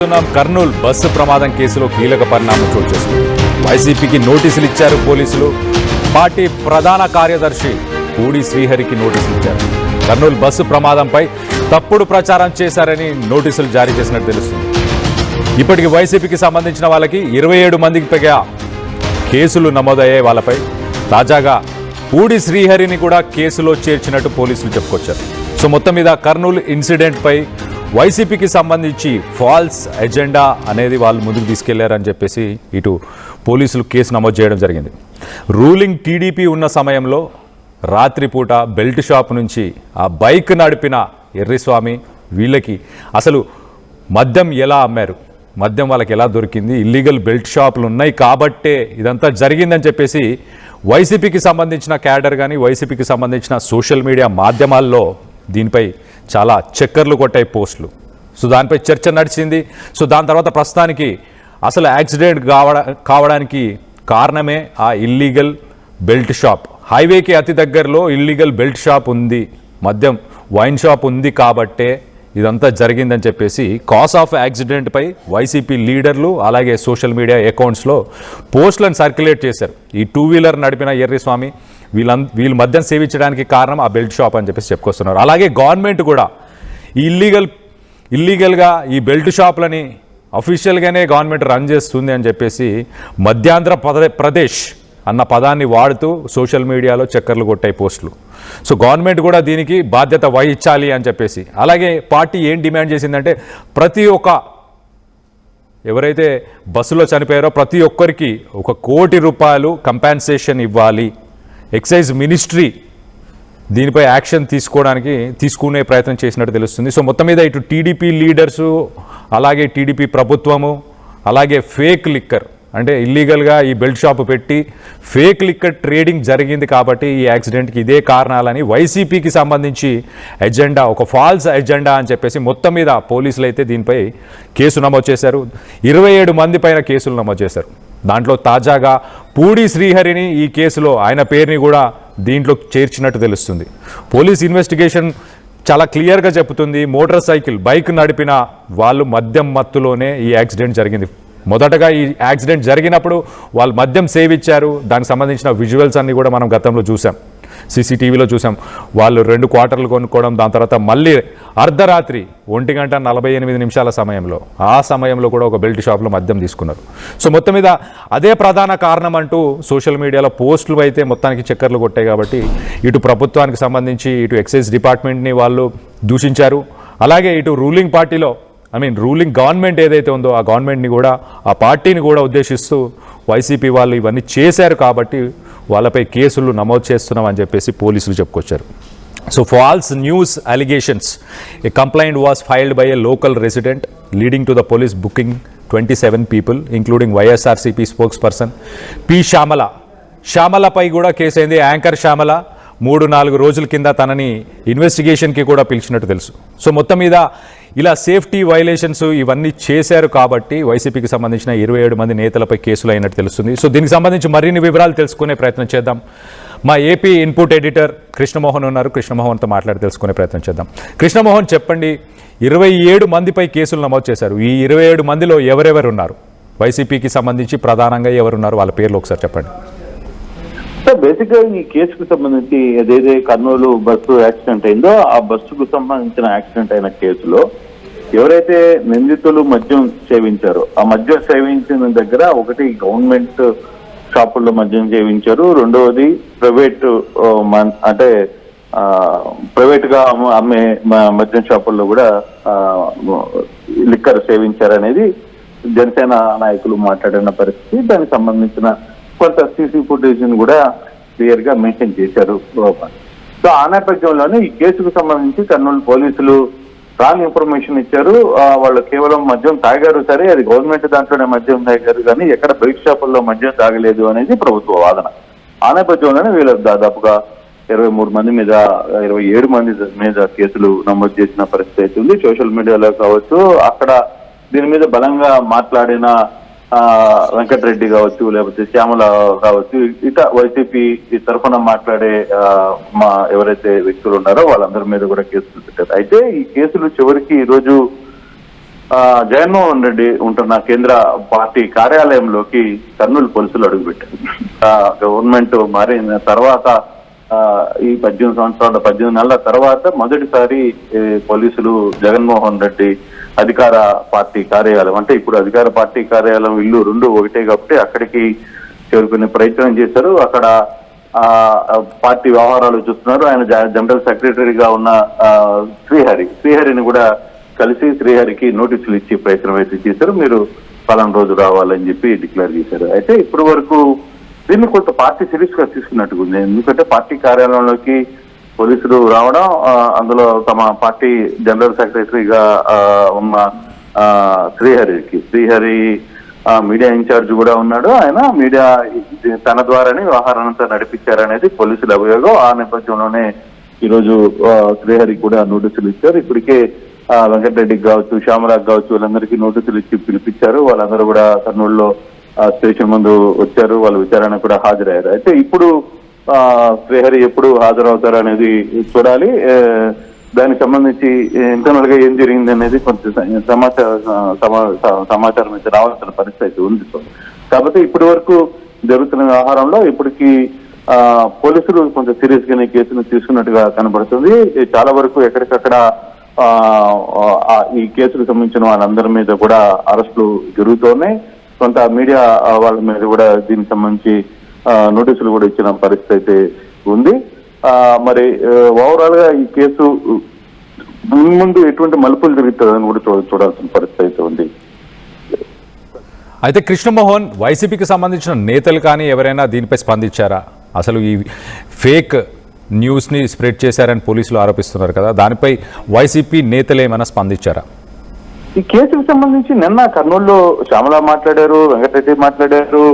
Kurnool bus ప్రమాదం కేసులో కీలక పరిణామం చోటు చేసుకుంది. వైసీపీకి నోటీసులు ఇచ్చారు పోలీసులు. పార్టీ ప్రధాన కార్యదర్శి పూడి శ్రీహరికి నోటీసులు ఇచ్చారు. కర్నూలు బస్సు ప్రమాదంపై తప్పుడు ప్రచారం చేశారని నోటీసులు జారీ చేసినట్టు తెలుస్తుంది. ఇప్పటికి వైసీపీకి సంబంధించిన వాళ్ళకి 27 మందికి పైగా కేసులు నమోదయ్యాయి. వాళ్ళపై తాజాగా పూడి శ్రీహరిని కూడా కేసులో చేర్చినట్టు పోలీసులు చెప్పుకొచ్చారు. సో మొత్తం మీద కర్నూలు ఇన్సిడెంట్పై వైసీపీకి సంబంధించి ఫాల్స్ ఎజెండా అనేది వాళ్ళు ముందుకు తీసుకెళ్లారని చెప్పేసి ఇటు పోలీసులు కేసు నమోదు చేయడం జరిగింది. రూలింగ్ టీడీపీ ఉన్న సమయంలో రాత్రిపూట బెల్ట్ షాప్ నుంచి ఆ బైక్ నడిపిన ఎర్రిస్వామి వీళ్ళకి అసలు మద్యం ఎలా అమ్మారు, మద్యం వాళ్ళకి ఎలా దొరికింది, ఇల్లీగల్ బెల్ట్ షాపులు ఉన్నాయి కాబట్టే ఇదంతా జరిగిందని చెప్పేసి వైసీపీకి సంబంధించిన క్యాడర్ కానీ వైసీపీకి సంబంధించిన సోషల్ మీడియా మాధ్యమాల్లో దీనిపై చాలా చక్కర్లు కొట్టాయి పోస్టులు. సో దానిపై చర్చ నడిచింది. సో దాని తర్వాత ప్రస్తుతానికి అసలు యాక్సిడెంట్ కావడానికి కారణమే ఆ ఇల్లీగల్ బెల్ట్ షాప్. హైవేకి అతి దగ్గరలో ఇల్లీగల్ బెల్ట్ షాప్ ఉంది, మద్యం వైన్ షాప్ ఉంది కాబట్టే ఇదంతా జరిగిందని చెప్పేసి కాజ్ ఆఫ్ యాక్సిడెంట్పై వైసీపీ లీడర్లు అలాగే సోషల్ మీడియా అకౌంట్స్లో పోస్టులను సర్క్యులేట్ చేశారు. ఈ 2 వీలర్ నడిపిన ఎర్రిస్వామి వీళ్ళు మద్యం సేవించడానికి కారణం ఆ బెల్ట్ షాప్ అని చెప్పేసి చెప్పుకొస్తున్నారు. అలాగే గవర్నమెంట్ కూడా ఇల్లీగల్గా ఈ బెల్ట్ షాప్లని అఫీషియల్గానే గవర్నమెంట్ రన్ చేస్తుంది అని చెప్పేసి మధ్యాంధ్ర ప్రదేశ్ అన్న పదాన్ని వాడుతూ సోషల్ మీడియాలో చక్కర్లు కొట్టాయి పోస్టులు. సో గవర్నమెంట్ కూడా దీనికి బాధ్యత వహించాలి అని చెప్పేసి, అలాగే పార్టీ ఏం డిమాండ్ చేసిందంటే ప్రతి ఒక్క ఎవరైతే బస్సులో చనిపోయారో ప్రతి ఒక్కరికి 1 కోటి రూపాయలు కంపెన్సేషన్ ఇవ్వాలి. ఎక్సైజ్ మినిస్ట్రీ దీనిపై యాక్షన్ తీసుకునే ప్రయత్నం చేసినట్టు తెలుస్తుంది. సో మొత్తం మీద ఇటు టీడీపీ లీడర్సు అలాగే టీడీపీ ప్రభుత్వము అలాగే ఫేక్ లిక్కర్ అంటే ఇల్లీగల్గా ఈ బెల్ట్ షాప్ పెట్టి ఫేక్ లిక్కర్ ట్రేడింగ్ జరిగింది కాబట్టి ఈ యాక్సిడెంట్కి ఇదే కారణాలని వైసీపీకి సంబంధించి ఎజెండా, ఒక ఫాల్స్ ఎజెండా అని చెప్పేసి మొత్తం మీద పోలీసులు అయితే దీనిపై కేసు నమోదు చేశారు. 27 మంది పైన కేసులు నమోదు చేశారు. దాంట్లో తాజాగా పూడి శ్రీహరిని ఈ కేసులో ఆయన పేరుని కూడా దీంట్లో చేర్చినట్టు తెలుస్తుంది. పోలీస్ ఇన్వెస్టిగేషన్ చాలా క్లియర్గా చెబుతుంది, మోటార్ సైకిల్ బైక్ నడిపిన వాళ్ళు మద్యం మత్తులోనే ఈ యాక్సిడెంట్ జరిగింది. మొదటగా ఈ యాక్సిడెంట్ జరిగినప్పుడు వాళ్ళు మద్యం సేవించారు. దానికి సంబంధించిన విజువల్స్ అన్నీ కూడా మనం గతంలో చూసాం, సీసీటీవీలో చూసాం. వాళ్ళు 2 క్వార్టర్లు కొనుక్కోవడం, దాని తర్వాత మళ్ళీ అర్ధరాత్రి 1:48 సమయంలో ఆ సమయంలో కూడా ఒక బెల్ట్ షాప్లో మద్యం తీసుకున్నారు. సో మొత్తం మీద అదే ప్రధాన కారణం అంటూ సోషల్ మీడియాలో పోస్టులు అయితే మొత్తానికి చక్కర్లు కొట్టాయి. కాబట్టి ఇటు ప్రభుత్వానికి సంబంధించి ఇటు ఎక్సైజ్ డిపార్ట్మెంట్ని వాళ్ళు దూషించారు. అలాగే ఇటు రూలింగ్ పార్టీలో రూలింగ్ గవర్నమెంట్ ఏదైతే ఉందో ఆ గవర్నమెంట్ని కూడా ఆ పార్టీని కూడా ఉద్దేశిస్తూ వైసీపీ వాళ్ళు ఇవన్నీ చేశారు కాబట్టి వాళ్ళపై కేసులు నమోదు చేస్తున్నామని చెప్పేసి పోలీసులు చెప్పుకొచ్చారు. So false news allegations, a complaint was filed by a local resident leading to the police booking 27 people including YSRCP spokesperson P శ్యామలపై కూడా కేసు అయింది. యాంకర్ శ్యామల 3-4 రోజుల కింద తనని ఇన్వెస్టిగేషన్కి కూడా పిలిచినట్టు తెలుసు. సో మొత్తం మీద ఇలా సేఫ్టీ వైలేషన్స్ ఇవన్నీ చేశారు కాబట్టి వైసీపీకి సంబంధించిన 27 మంది నేతలపై కేసులు అయినట్టు తెలుస్తుంది. సో దీనికి సంబంధించి మరిన్ని వివరాలు తెలుసుకునే ప్రయత్నం చేద్దాం. మా ఏపీ ఇన్పుట్ ఎడిటర్ కృష్ణమోహన్ ఉన్నారు, కృష్ణమోహన్తో మాట్లాడి తెలుసుకునే ప్రయత్నం చేద్దాం. కృష్ణమోహన్, చెప్పండి, 27 మందిపై కేసులు నమోదు చేశారు. ఈ 27 మందిలో ఎవరెవరు ఉన్నారు? వైసీపీకి సంబంధించి ప్రధానంగా ఎవరున్నారు? వాళ్ళ పేర్లు ఒకసారి చెప్పండి. బేసిక్ గా ఈ కేసుకు సంబంధించి ఏదైతే కర్నూలు బస్సు యాక్సిడెంట్ అయిందో ఆ బస్సుకు సంబంధించిన యాక్సిడెంట్ అయిన కేసులో ఎవరైతే నిందితులు మద్యం సేవించారో ఆ మద్యం సేవించిన దగ్గర ఒకటి గవర్నమెంట్ షాపుల్లో మద్యం సేవించారు, రెండవది ప్రైవేట్ అంటే ప్రైవేట్ గా అమ్మే మద్యం షాపుల్లో కూడా లిక్కర్ సేవించారనేది జనసేన నాయకులు మాట్లాడిన పరిస్థితి. దానికి సంబంధించిన కొంత సీసీ ఫుటేజ్ కూడా క్లియర్ గా మెన్షన్ చేశారు. సో ఆ నేపథ్యంలోనే ఈ కేసుకు సంబంధించి కర్నూలు పోలీసులు రాంగ్ ఇన్ఫర్మేషన్ ఇచ్చారు. వాళ్ళు కేవలం మద్యం తాగారు, సరే అది గవర్నమెంట్ దాంట్లోనే మద్యం తాగారు కానీ ఎక్కడ బైక్ షాపుల్లో మద్యం తాగలేదు అనేది ప్రభుత్వ వాదన. ఆ నేపథ్యంలోనే వీళ్ళకి దాదాపుగా 23 మంది మీద 27 మంది మీద కేసులు నమోదు చేసిన పరిస్థితి అయితే ఉంది. సోషల్ మీడియాలో కావచ్చు, అక్కడ దీని మీద బలంగా మాట్లాడిన వెంకటరెడ్డి కావచ్చు, లేకపోతే శ్యామల కావచ్చు, ఇక వైసీపీ తరఫున మాట్లాడే ఎవరైతే వ్యక్తులు ఉన్నారో వాళ్ళందరి మీద కూడా కేసులు పెట్టారు. అయితే ఈ కేసులు చివరికి ఈరోజు జగన్మోహన్ రెడ్డి ఉంటున్న కేంద్ర పార్టీ కార్యాలయంలోకి కర్నూలు పోలీసులు అడుగుపెట్టారు. గవర్నమెంట్ మారిన తర్వాత ఈ 18 నెలల తర్వాత మొదటిసారి పోలీసులు జగన్మోహన్ రెడ్డి అధికార పార్టీ కార్యాలయం, అంటే ఇప్పుడు అధికార పార్టీ కార్యాలయం ఇల్లు రెండు ఒకటే కాబట్టి అక్కడికి చేరుకునే ప్రయత్నం చేశారు. అక్కడ పార్టీ వ్యవహారాలు చూస్తున్నారు. ఆయన జనరల్ సెక్రటరీగా ఉన్న శ్రీహరిని కూడా కలిసి శ్రీహరికి నోటీసులు ఇచ్చి ప్రయత్నం అయితే చేశారు. మీరు పలానా రోజు రావాలని చెప్పి డిక్లేర్ చేశారు. అయితే ఇప్పటి వరకు దీన్ని కొంత పార్టీ సీరియస్ గా తీసుకున్నట్టుగా ఉంది. ఎందుకంటే పార్టీ కార్యాలయంలోకి పోలీసులు రావడం, అందులో తమ పార్టీ జనరల్ సెక్రటరీగా ఉన్న శ్రీహరి మీడియా ఇన్ఛార్జ్ కూడా ఉన్నాడు. ఆయన మీడియా తన ద్వారానే వ్యవహారానంతా నడిపించారనేది పోలీసుల అభియోగం. ఆ నేపథ్యంలోనే ఈరోజు శ్రీహరికి కూడా నోటీసులు ఇచ్చారు. ఇప్పటికే వెంకటరెడ్డికి కావచ్చు, శ్యామరాకు కావచ్చు, వాళ్ళందరికీ నోటీసులు ఇచ్చి పిలిపించారు. వాళ్ళందరూ కూడా కర్నూలులో స్టేషన్ ముందు వచ్చారు. వాళ్ళ విచారణ కూడా హాజరయ్యారు. అయితే ఇప్పుడు శ్రీహరి ఎప్పుడు హాజరవుతారు అనేది చూడాలి. దానికి సంబంధించి ఇంటర్నల్ గా ఏం జరిగింది అనేది కొంచెం సమాచారం అయితే రావాల్సిన పరిస్థితి ఉంది. కాబట్టి ఇప్పటి వరకు జరుగుతున్న వ్యవహారంలో ఇప్పటికీ పోలీసులు కొంచెం సీరియస్ గానే కేసును తీసుకున్నట్టుగా కనబడుతుంది. చాలా వరకు ఎక్కడికక్కడ ఈ కేసుకు సంబంధించిన వాళ్ళందరి మీద కూడా అరెస్టులు జరుగుతున్నాయి. కొంత మీడియా వాళ్ళ మీద కూడా దీనికి సంబంధించి నోటీసులు కూడా ఇచ్చిన పరిస్థితి అయితే ఉంది. మరి ఓవరాల్ గా ఈ కేసు ముందు ఎటువంటి మలుపులు జరుగుతుందని కూడా చూడాల్సిన పరిస్థితి అయితే ఉంది. అయితే కృష్ణమోహన్, వైసీపీకి సంబంధించిన నేతలు కానీ ఎవరైనా దీనిపై స్పందించారా? అసలు ఈ ఫేక్ న్యూస్ని స్ప్రెడ్ చేశారని పోలీసులు ఆరోపిస్తున్నారు కదా, దానిపై వైసీపీ నేతలు ఏమైనా స్పందించారా? ఈ కేసుకు సంబంధించి నిన్న కర్నూలులో శ్యామల మాట్లాడారు, వెంకటరెడ్డి మాట్లాడారు.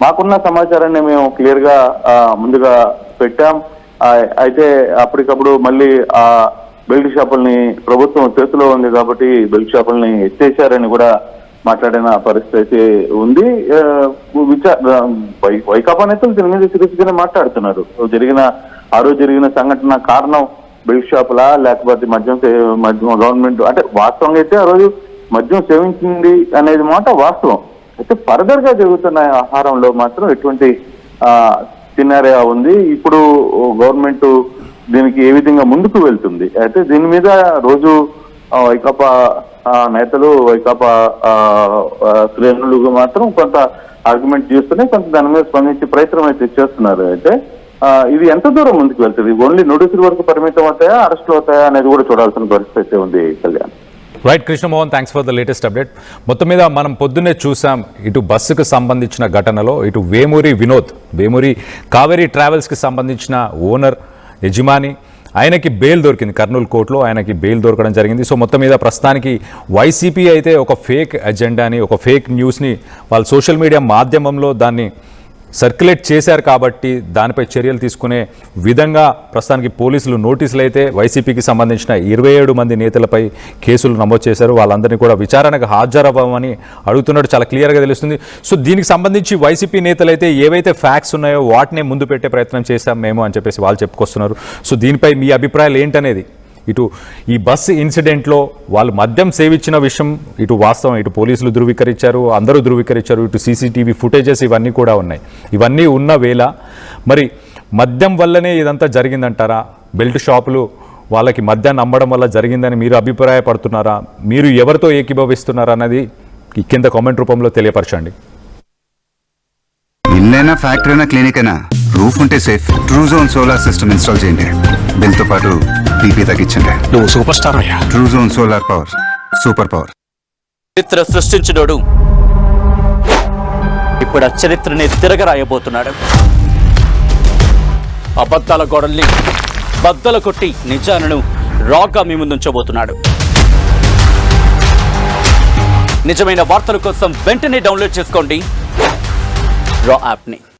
మాకున్న సమాచారాన్ని మేము క్లియర్ గా ముందుగా పెట్టాం. అయితే అప్పటికప్పుడు మళ్ళీ ఆ బెల్ట్ షాపుల్ని ప్రభుత్వం చేతిలో ఉంది కాబట్టి బెల్ట్ షాపుల్ని ఎత్తేసారని కూడా మాట్లాడిన పరిస్థితి అయితే ఉంది. వైకాపా నేతలు దీని మీద సీరియస్ గానే మాట్లాడుతున్నారు. ఆ రోజు జరిగిన సంఘటన కారణం బెల్ట్ షాపులా లేకపోతే మద్యం గవర్నమెంట్, అంటే వాస్తవంగా అయితే ఆ రోజు మద్యం సేవించింది అనేది మాట వాస్తవం. అయితే ఫర్దర్ గా జరుగుతున్న ఆహారంలో మాత్రం ఎటువంటి సినారియో ఉంది. ఇప్పుడు గవర్నమెంట్ దీనికి ఏ విధంగా ముందుకు వెళ్తుంది, అయితే దీని మీద రోజు వైకాపా నేతలు, వైకాపా శ్రేణులు మాత్రం కొంత ఆర్గ్యుమెంట్ చేస్తున్నాయి, కొంత దాని మీద స్పందించే ప్రయత్నం అయితే చేస్తున్నారు. అయితే ఇది ఎంత దూరం ముందుకు వెళ్తుంది, ఓన్లీ నోటీసుల వరకు పరిమితం అవుతాయా, అరెస్టులు అవుతాయా అనేది కూడా చూడాల్సిన పరిస్థితి అయితే ఉంది. Kalyan. Right Krishnamohan, thanks for the latest update. మొత్తం మీద మనం పొద్దున్నే చూసాం, ఇటు బస్సుకు సంబంధించిన ఘటనలో ఇటు వేమూరి వినోద్, వేమూరి కావేరీ ట్రావెల్స్కి సంబంధించిన ఓనర్ యజమాని, ఆయనకి బెయిల్ దొరికింది కర్నూలు కోర్టులో, ఆయనకి బెయిల్ దొరకడం జరిగింది. సో మొత్తం మీద ప్రస్తుతానికి వైసీపీ అయితే ఒక ఫేక్ అజెండాని, ఒక ఫేక్ న్యూస్ని వాళ్ళ సోషల్ మీడియా మాధ్యమంలో దాన్ని సర్క్యులేట్ చేశారు కాబట్టి దానిపై చర్యలు తీసుకునే విధంగా ప్రస్తుతానికి పోలీసులు నోటీసులు అయితే వైసీపీకి సంబంధించిన 27 మంది నేతలపై కేసులు నమోదు చేశారు. వాళ్ళందరినీ కూడా విచారణకు హాజరవ్వమని అడుగుతున్నట్టు చాలా క్లియర్గా తెలుస్తుంది. సో దీనికి సంబంధించి వైసీపీ నేతలు అయితే ఏవైతే ఫ్యాక్ట్స్ ఉన్నాయో వాటినే ముందు పెట్టే ప్రయత్నం చేశాం మేము అని చెప్పేసి వాళ్ళు చెప్పుకొస్తున్నారు. సో దీనిపై మీ అభిప్రాయాలు ఏంటనేది, ఇటు ఈ బస్సు ఇన్సిడెంట్లో వాళ్ళు మద్యం సేవించిన విషయం ఇటు వాస్తవం, ఇటు పోలీసులు ధృవీకరించారు, అందరూ ధృవీకరించారు, ఇటు సీసీటీవీ ఫుటేజెస్ ఇవన్నీ కూడా ఉన్నాయి. ఇవన్నీ ఉన్న వేళ మరి మద్యం వల్లనే ఇదంతా జరిగిందంటారా, బెల్ట్ షాపులు వాళ్ళకి మద్యాన్ని అమ్మడం వల్ల జరిగిందని మీరు అభిప్రాయపడుతున్నారా, మీరు ఎవరితో ఏకీభవిస్తున్నారా అన్నది కింద కామెంట్ రూపంలో తెలియపరచండి. ఇల్లైనా ఫ్యాక్టరీ అయినా క్లినిక్ అయినా రూఫ్ ఉంటే safe. Truzon solar system install చేయండి, బిల్ తో పాటు బీపీ తగ్గించండి. నువ్వు సూపర్ స్టార్ అయ్యా. Truzon solar power, super power. చరిత్ర సృష్టించినోడు ఇప్పుడు ఆ చరిత్రని తిరగరాయబోతున్నాడు. అబద్ధాల గోడల్ని బద్దలు కొట్టి నిజాలను రాగా మీ ముందుంచబోతున్నాడు. నిజమైన వార్తల కోసం వెంటనే డౌన్లోడ్ చేసుకోండి రా యాప్ని.